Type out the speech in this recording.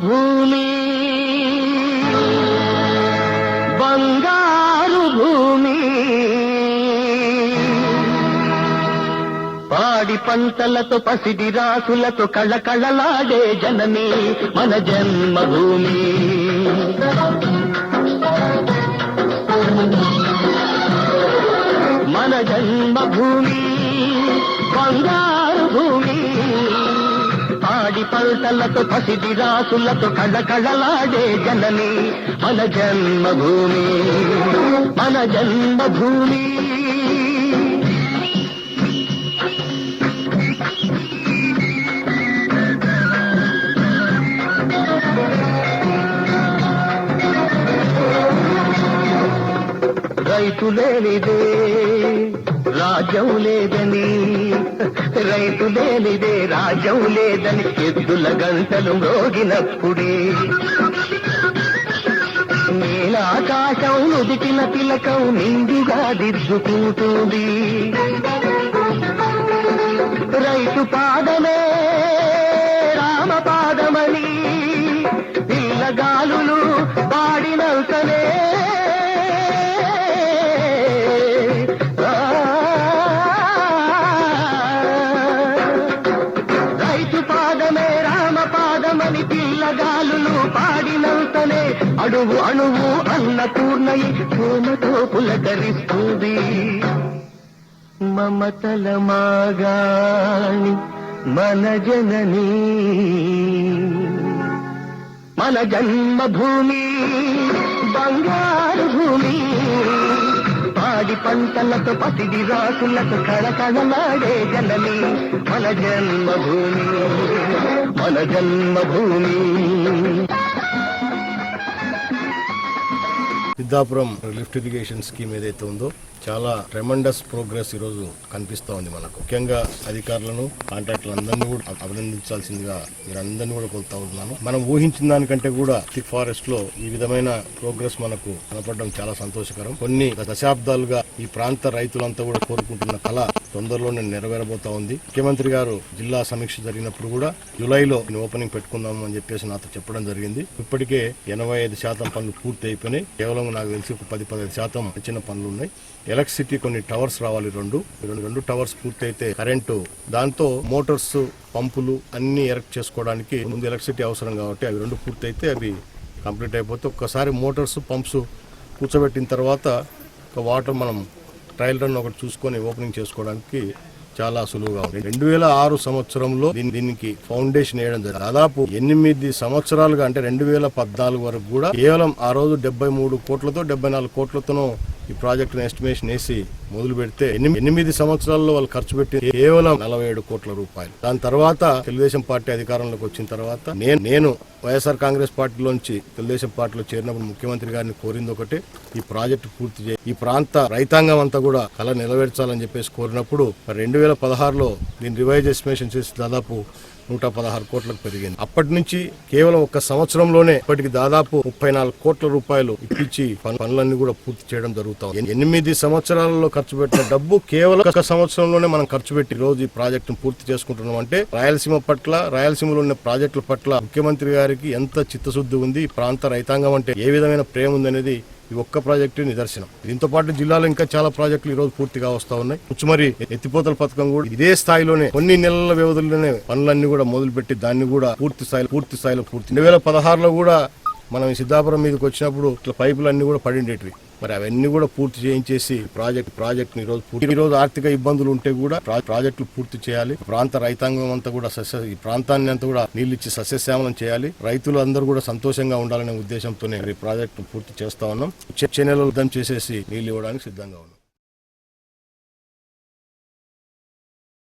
భూమి బంగారు భూమి పాడి పంటలతో పసిడి రాసులతో కళకళలాడే జనని మన జన్మభూమి. మన జన్మభూమి బంగారు భూమి పాడి పంటలతో పసిడి రాసులతో కళకళలాడే జనని మన జన్మభూమి. మన జన్మభూమి. రైతు లేనిదే రాజ్యం లేదని, రైతు లేనిదే రాజ్యం లేదని ఎద్దుల గంటలు మ్రోగినప్పుడే నీలాకాశం నుదిటిన తిలకం నిండుగా దిద్దుకుంటుంది. రైతు పాదమే రామ పాదమని పిల్లగాలులు పాడినంతనే పిల్లగాలులు పాడినంతనే అడుగు అణువు అన్నపూర్ణయి భూమతో పులకరిస్తుంది. మమతల మాగాణి మన జనని మన జన్మభూమి బంగారు భూమి పాడి పంటలతో పసిడి రాసులతో కళకళలాడే జనని మన జన్మభూమి. మన జన్మభూమి. సిద్ధాపురం లిఫ్ట్ ఇరిగేషన్ స్కీమ్ ఏదైతే ఉందో చాలా ట్రెమండస్ ప్రోగ్రెస్ ఈ రోజు కనిపిస్తా ఉంది. మనకు ముఖ్యంగా అధికారులను కాంట్రాక్టర్లందరినీ కూడా అభినందించాల్సిందిగా మీరు అందరినీ కూడా కోరుతా ఉన్నాను. మనం ఊహించిన దానికంటే కూడా థిక్ ఫారెస్ట్ లో ఈ విధమైన ప్రోగ్రెస్ మనకు కనపడడం చాలా సంతోషకరం. కొన్ని దశాబ్దాలుగా ఈ ప్రాంత రైతులంతా కూడా కోరుకుంటున్న కళ తొందరలోనే నెరవేరబోతా ఉంది. ముఖ్యమంత్రి గారు జిల్లా సమీక్ష జరిగినప్పుడు కూడా జూలైలో ఓపెనింగ్ పెట్టుకుందాం అని చెప్పేసి నాతో చెప్పడం జరిగింది. ఇప్పటికే 85% పనులు పూర్తి అయిపోయినాయి. కేవలం నాకు తెలిసి 10-15% చిన్న పనులు ఉన్నాయి. ఎలక్ట్రిసిటీ కొన్ని టవర్స్ రావాలి. రెండు టవర్స్ పూర్తి అయితే కరెంటు, దాంతో మోటార్స్ పంపులు అన్ని ఎరెక్ట్ చేసుకోవడానికి ముందు ఎలక్ట్రిసిటీ అవసరం కాబట్టి అవి రెండు పూర్తి అయితే అవి కంప్లీట్ అయిపోతే ఒక్కసారి మోటార్స్ పంప్స్ కూర్చోబెట్టిన తర్వాత వాటర్ మనం ట్రయల్ రన్ ఒకటి చూసుకొని ఓపెనింగ్ చేసుకోవడానికి చాలా సులువుగా ఉంది. 2006 సంవత్సరంలో దీనికి ఫౌండేషన్ వేయడం జరిగింది. దాదాపు 8 సంవత్సరాలుగా అంటే 2014 వరకు కూడా కేవలం ఆ రోజు 73 కోట్లతో 74 కోట్లతోనో ఈ ప్రాజెక్ట్ ఎస్టిమేషన్ వేసి మొదలు పెడితే 8 సంవత్సరాల్లో వాళ్ళు ఖర్చు పెట్టి కేవలం 47 కోట్ల రూపాయలు. దాని తర్వాత తెలుగుదేశం పార్టీ అధికారంలోకి వచ్చిన తర్వాత నేను వైఎస్ఆర్ కాంగ్రెస్ పార్టీలోంచి తెలుగుదేశం పార్టీలో చేరినప్పుడు ముఖ్యమంత్రి గారిని కోరింది ఒకటే, ఈ ప్రాజెక్టు పూర్తి చేయి, ఈ ప్రాంత రైతాంగం అంతా కూడా కళ నెరవేర్చాలని చెప్పేసి కోరినప్పుడు 2016లో దీన్ని రివైజ్ ఎస్టిమేషన్ చేసి దాదాపు 116 కోట్లకు పెరిగింది. అప్పటి నుంచి కేవలం ఒక్క సంవత్సరంలోనే ఇప్పటికి దాదాపు 34 కోట్ల రూపాయలు ఇప్పించి పనులన్నీ కూడా పూర్తి చేయడం జరుగుతాం. 8 సంవత్సరాలలో ఖర్చు పెట్టిన డబ్బు కేవలం ఒక సంవత్సరంలోనే మనం ఖర్చు పెట్టి రోజు ఈ ప్రాజెక్టును పూర్తి చేసుకుంటున్నాం అంటే రాయలసీమ పట్ల, రాయలసీమలో ఉన్న ప్రాజెక్టుల పట్ల ముఖ్యమంత్రి గారికి ఎంత చిత్తశుద్ధి ఉంది, ఈ ప్రాంత రైతాంగం అంటే ఏ విధమైన ప్రేమ ఉందనేది ఈ ఒక్క ప్రాజెక్టు నిదర్శనం. దీంతో పాటు జిల్లాలో ఇంకా చాలా ప్రాజెక్టులు ఈ రోజు పూర్తిగా వస్తా ఉన్నాయి. ముచ్చుమరి ఎత్తిపోతల పథకం కూడా ఇదే స్థాయిలోనే కొన్ని నెలల వ్యవధిలోనే పనులన్నీ కూడా మొదలుపెట్టి దాన్ని కూడా పూర్తి స్థాయిలో 2016లో కూడా మనం ఈ సిద్ధాపురం మీదకి వచ్చినప్పుడు ఇట్లా పైపులన్నీ కూడా పడిండేటివి. మరి అవన్నీ కూడా పూర్తి చేయించేసి ప్రాజెక్ట్ ఈ రోజు ఆర్థిక ఇబ్బందులు ఉంటే కూడా ప్రాజెక్టులు పూర్తి చేయాలి. ప్రాంత రైతాంగం అంతా కూడా ఈ ప్రాంతాన్ని అంతా కూడా నీళ్లు ఇచ్చి సస్యశ్యామలం చేయాలి. రైతులు అందరూ కూడా సంతోషంగా ఉండాలనే ఉద్దేశంతోనే ఈ ప్రాజెక్టు పూర్తి చేస్తా ఉన్నాం. వచ్చే నెలలో యుద్ధం చేసేసి నీళ్లు ఇవ్వడానికి సిద్ధంగా ఉన్నాం.